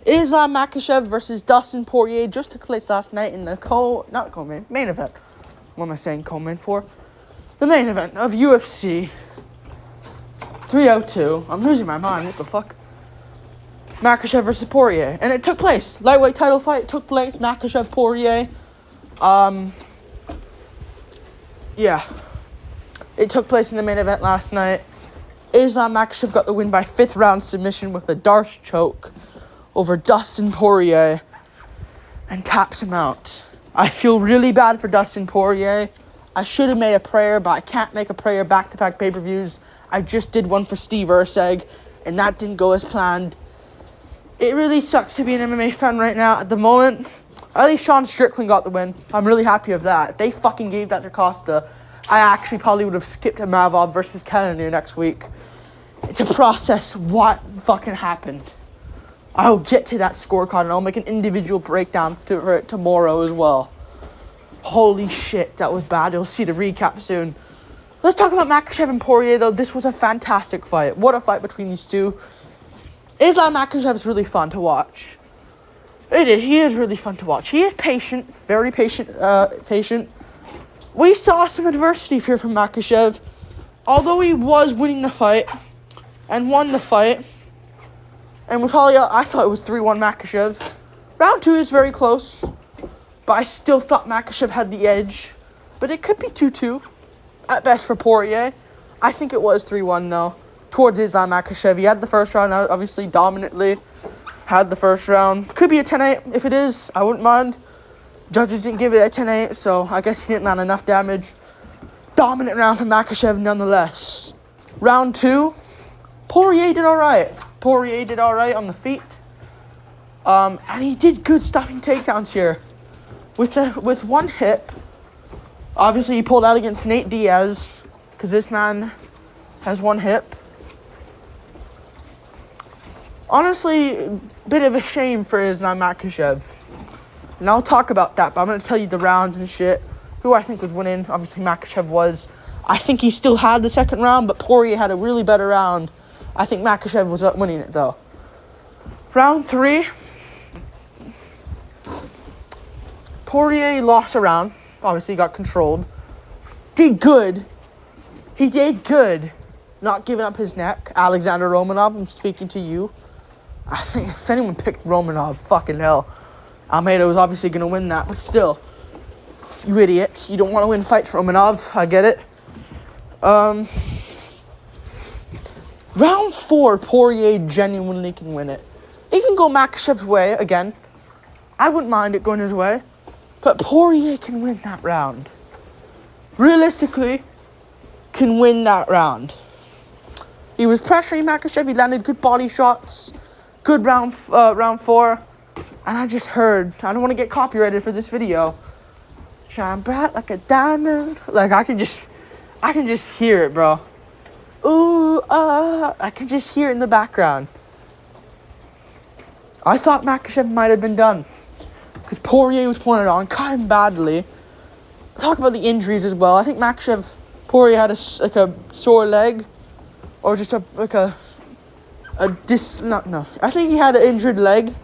Islam Makhachev versus Dustin Poirier just took place last night in the main event. What am I saying co-main for? The main event of UFC 302. I'm losing my mind. What the fuck? Makhachev versus Poirier. And it took place. Lightweight title fight took place. Makhachev, Poirier. Yeah. It took place in the main event last night. Islam Makhachev got the win by 5th round submission with a Darce choke over Dustin Poirier and taps him out. I feel really bad for Dustin Poirier. I should have made a prayer, but I can't make a prayer back-to-back pay-per-views. I just did one for Steve Urseg, and that didn't go as planned. It really sucks to be an MMA fan right now. At the moment, at least Sean Strickland got the win. I'm really happy with that. If they fucking gave that to Costa, I actually probably would have skipped a Mavov versus Cannonier next week to process what fucking happened. I'll get to that scorecard and I'll make an individual breakdown for it tomorrow as well. Holy shit, that was bad. You'll see the recap soon. Let's talk about Makhachev and Poirier, though. This was a fantastic fight. What a fight between these two. Islam Makhachev is really fun to watch. He is really fun to watch. He is patient, very patient. We saw some adversity here from Makhachev. Although he was winning the fight and won the fight. And I thought it was 3-1 Makhachev. Round 2 is very close. But I still thought Makhachev had the edge. But it could be 2-2 at best for Poirier. I think it was 3-1 though. Towards Islam Makhachev. He had the first round out, obviously dominantly. Had the first round. Could be a 10-8. If it is, I wouldn't mind. Judges didn't give it a 10-8, so I guess he didn't land enough damage. Dominant round for Makhachev nonetheless. Round 2, Poirier did alright. Poirier did alright on the feet. And he did good stuffing takedowns here. With one hip. Obviously, he pulled out against Nate Diaz. Because this man has one hip. Honestly, a bit of a shame for Islam Makhachev. And I'll talk about that, but I'm going to tell you the rounds and shit. Who I think was winning. Obviously, Makhachev was. I think he still had the second round, but Poirier had a really better round. I think Makhachev was winning it, though. Round 3. Poirier lost a round. Obviously, got controlled. Did good. He did good. Not giving up his neck. Alexander Romanov, I'm speaking to you. I think if anyone picked Romanov, fucking hell. Almeida was obviously going to win that, but still. You idiot. You don't want to win fights, Romanov. I get it. Round 4, Poirier genuinely can win it. It can go Makhachev's way again. I wouldn't mind it going his way. But Poirier can win that round. Realistically, can win that round. He was pressuring Makhachev. He landed good body shots. Good round 4. And I just heard, I don't want to get copyrighted for this video. Shine bright like a diamond. Like, I can just hear it, bro. Ooh, I can just hear it in the background. I thought Makhachev might have been done. Because Poirier was pulling it on, caught him badly. Talk about the injuries as well. I think Poirier had a sore leg. Or just I think he had an injured leg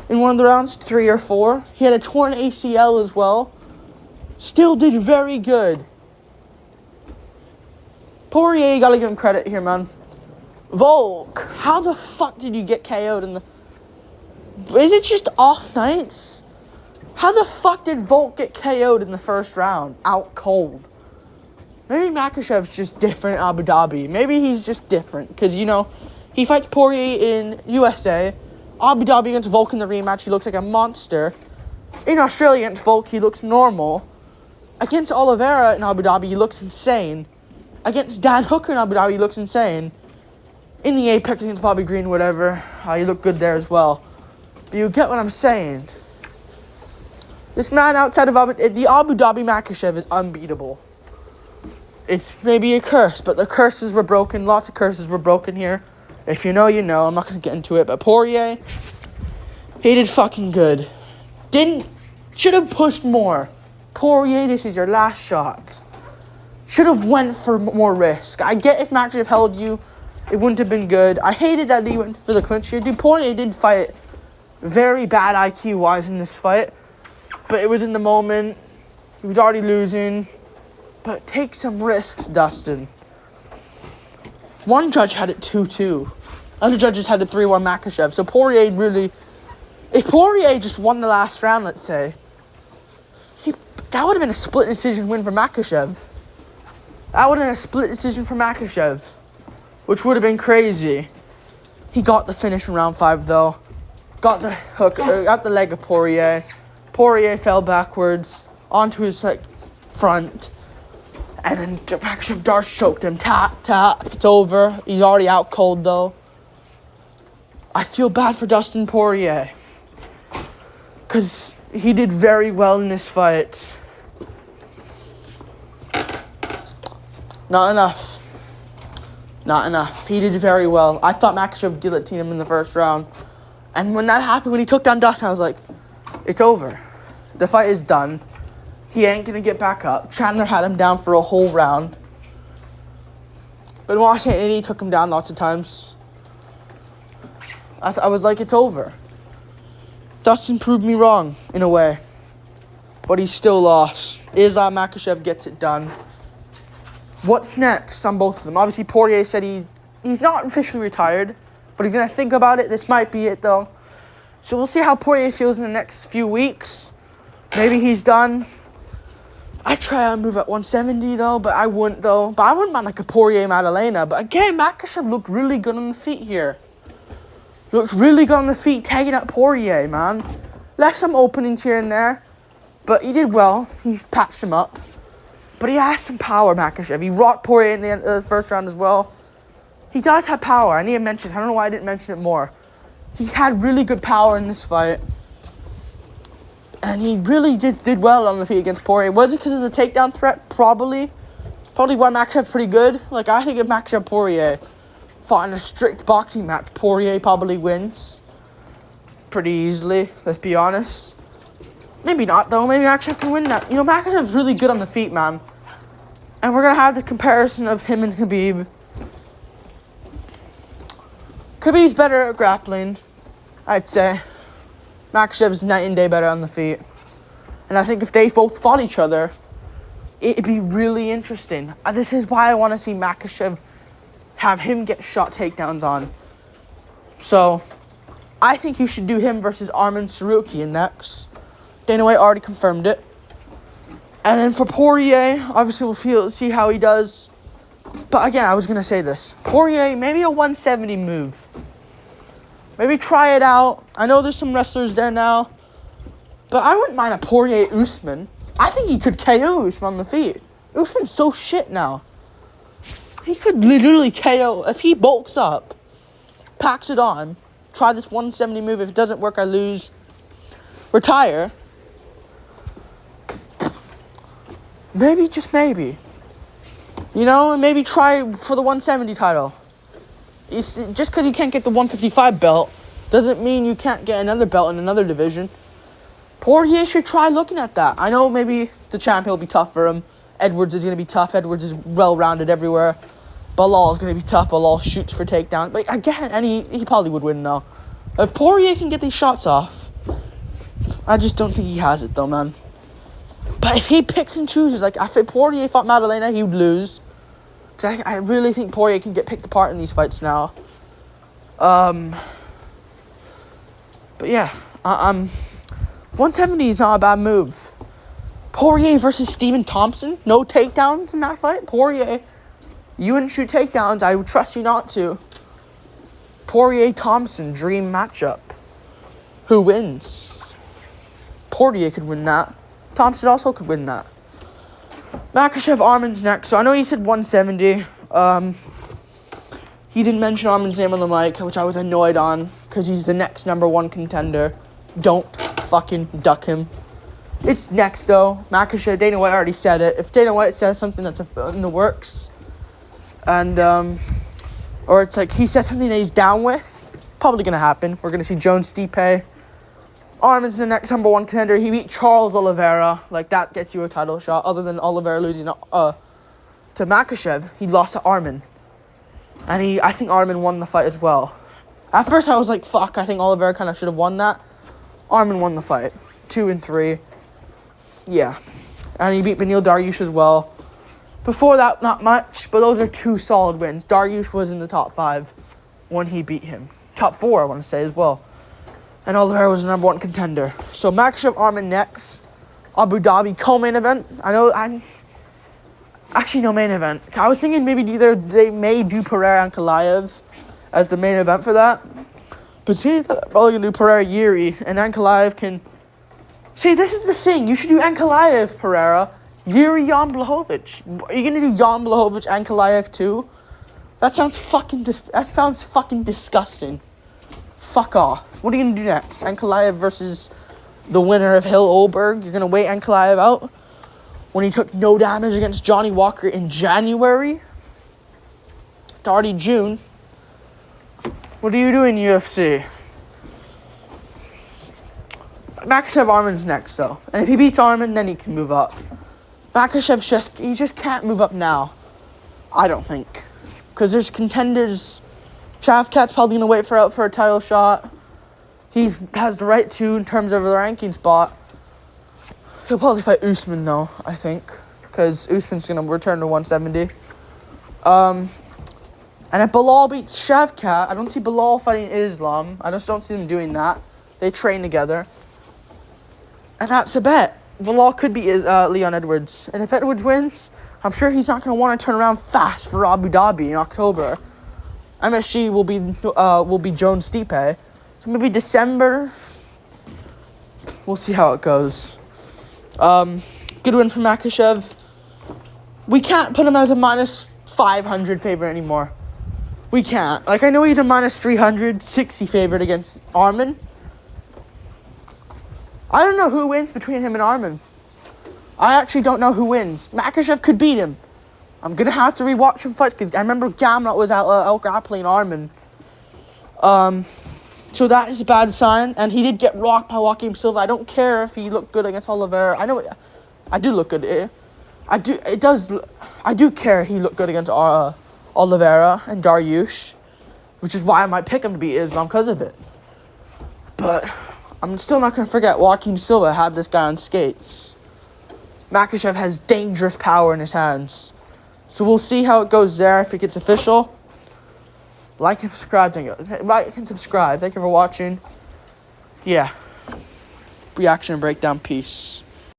in one of the rounds, 3 or 4. He had a torn ACL as well. Still did very good. Poirier, you gotta give him credit here, man. Volk, how the fuck did you get KO'd in the... Is it just off nights? How the fuck did Volk get KO'd in the first round? Out cold. Maybe Makhachev's just different in Abu Dhabi. Maybe he's just different. Because, he fights Poirier in USA. Abu Dhabi against Volk in the rematch, he looks like a monster. In Australia against Volk, he looks normal. Against Oliveira in Abu Dhabi, he looks insane. Against Dan Hooker in Abu Dhabi, he looks insane. In the Apex against Bobby Green, whatever, he looked good there as well. But you get what I'm saying. This man outside of the Abu Dhabi Makhachev is unbeatable. It's maybe a curse, but the curses were broken. Lots of curses were broken here. If you know, you know. I'm not going to get into it. But Poirier, he did fucking good. Should have pushed more. Poirier, this is your last shot. Should have went for more risk. I get if Makhachev held you, it wouldn't have been good. I hated that he went for the clinch here. Dude, Poirier did fight very bad IQ-wise in this fight. But it was in the moment. He was already losing. But take some risks, Dustin. One judge had it 2-2. Other judges had it 3-1 Makhachev. So Poirier really... If Poirier just won the last round, let's say, that would have been a split decision win for Makhachev. That would have been a split decision for Makhachev, which would have been crazy. He got the finish in round 5, though. Got the hook, got the leg of Poirier. Poirier fell backwards onto his front. And then Makhachev Darce choked him. Tap, tap. It's over. He's already out cold, though. I feel bad for Dustin Poirier. Because he did very well in this fight. Not enough. Not enough. He did very well. I thought Makhachev guillotined him in the first round. And when that happened, when he took down Dustin, I was like, it's over. The fight is done. He ain't going to get back up. Chandler had him down for a whole round. But watching it, he took him down lots of times. I was like, it's over. Dustin proved me wrong, in a way. But he still lost. Islam Makhachev gets it done. What's next on both of them? Obviously, Poirier said he's not officially retired. But he's going to think about it. This might be it, though. So we'll see how Poirier feels in the next few weeks. Maybe he's done. I'd try out a move at 170, though, but I wouldn't, though. But I wouldn't mind like a Poirier-Madalena. But again, Makhachev looked really good on the feet here. Looked really good on the feet, tagging out Poirier, man. Left some openings here and there. But he did well. He patched him up. But he has some power, Makhachev. He rocked Poirier in the end of the first round as well. He does have power. I need to mention it. I don't know why I didn't mention it more. He had really good power in this fight. And he really did well on the feet against Poirier. Was it because of the takedown threat? Probably. Probably why Makhachev pretty good. Like, I think if Makhachev Poirier fought in a strict boxing match, Poirier probably wins. Pretty easily, let's be honest. Maybe not, though. Maybe Makhachev can win that. You know, Makhachev's really good on the feet, man. And we're going to have the comparison of him and Khabib. Khabib's better at grappling, I'd say. Makhachev's night and day better on the feet. And I think if they both fought each other, it'd be really interesting. This is why I want to see Makhachev have him get shot takedowns on. So, I think you should do him versus Arman Sarukian next. Dana White already confirmed it. And then for Poirier, obviously we'll see how he does. But again, I was going to say this. Poirier, maybe a 170 move. Maybe try it out. I know there's some wrestlers there now. But I wouldn't mind a Poirier-Usman. I think he could KO Usman on the feet. Usman's so shit now. He could literally KO. If he bulks up, packs it on, try this 170 move. If it doesn't work, I lose. Retire. Maybe, just maybe. You know, and maybe try for the 170 title. Just because you can't get the 155 belt doesn't mean you can't get another belt in another division. Poirier should try looking at that. I know maybe the champion will be tough for him. Edwards is going to be tough. Edwards is well-rounded everywhere. Balal is going to be tough. Balal shoots for takedown. But again, and he probably would win now. If Poirier can get these shots off, I just don't think he has it, though, man. But if he picks and chooses, like if Poirier fought Madalena, he would lose. Because I really think Poirier can get picked apart in these fights now. But yeah, 170 is not a bad move. Poirier versus Stephen Thompson, no takedowns in that fight. Poirier, you wouldn't shoot takedowns. I would trust you not to. Poirier-Thompson, dream matchup. Who wins? Poirier could win that. Thompson also could win that. Makhachev, Arman's next. So I know he said 170. He didn't mention Arman's name on the mic, which I was annoyed on, because he's the next #1 contender. Don't fucking duck him. It's next, though. Makhachev, Dana White already said it. If Dana White says something that's in the works, and, or it's like he says something that he's down with, probably going to happen. We're going to see Jones Stipe. Arman's the next #1 contender. He beat Charles Oliveira. Like, that gets you a title shot. Other than Oliveira losing to Makhachev, he lost to Arman. And I think Arman won the fight as well. At first, I was like, fuck, I think Oliveira kind of should have won that. Armin won the fight. 2 and 3. Yeah. And he beat Beneil Dariush as well. Before that, not much, but those are 2 solid wins. Dariush was in the top 5 when he beat him. Top 4, I want to say, as well. And Oliveira was the number 1 contender. So Makhachev, Armin next. Abu Dhabi co-main event. Actually, no main event. I was thinking maybe they may do Pereira and Ankalaev as the main event for that. But see, they're probably going to do Pereira Yuri, and Ankalaev can... See, this is the thing. You should do Ankalaev, Pereira, Yuri, Jan Blachowicz. Are you going to do Jan Blachowicz, Ankalaev too? That sounds fucking disgusting. Fuck off. What are you going to do next? Ankalaev versus the winner of Hill Oberg? You're going to wait Ankalaev out when he took no damage against Johnny Walker in January? It's already June. What are you doing, UFC? Makhachev Armin's next, though. And if he beats Armin, then he can move up. Makhachev he just can't move up now. I don't think. Because there's contenders. Shavkat's probably going to wait for a title shot. He has the right to in terms of the ranking spot. He'll probably fight Usman, though, I think. Because Usman's going to return to 170. And if Bilal beats Shavkat, I don't see Bilal fighting Islam. I just don't see them doing that. They train together. And that's a bet. Bilal could beat Leon Edwards. And if Edwards wins, I'm sure he's not going to want to turn around fast for Abu Dhabi in October. MSG will be Jones Stipe. So maybe December. We'll see how it goes. Good win for Makhachev. We can't put him as a minus 500 favorite anymore. We can't. Like, I know he's a minus 360 favorite against Armin. I don't know who wins between him and Armin. I actually don't know who wins. Makhachev could beat him. I'm going to have to rewatch him fights because I remember Gamrot was out grappling Armin. So that is a bad sign. And he did get rocked by Joaquim Silva. I don't care if he looked good against Oliveira. I do look good. I do care he looked good against Oliveira and Dariush, which is why I might pick him to beat Islam because of it. But I'm still not going to forget Joaquim Silva had this guy on skates. Makhachev has dangerous power in his hands. So we'll see how it goes there if it gets official. Like and subscribe. Thank you for watching. Yeah. Reaction and breakdown. Peace.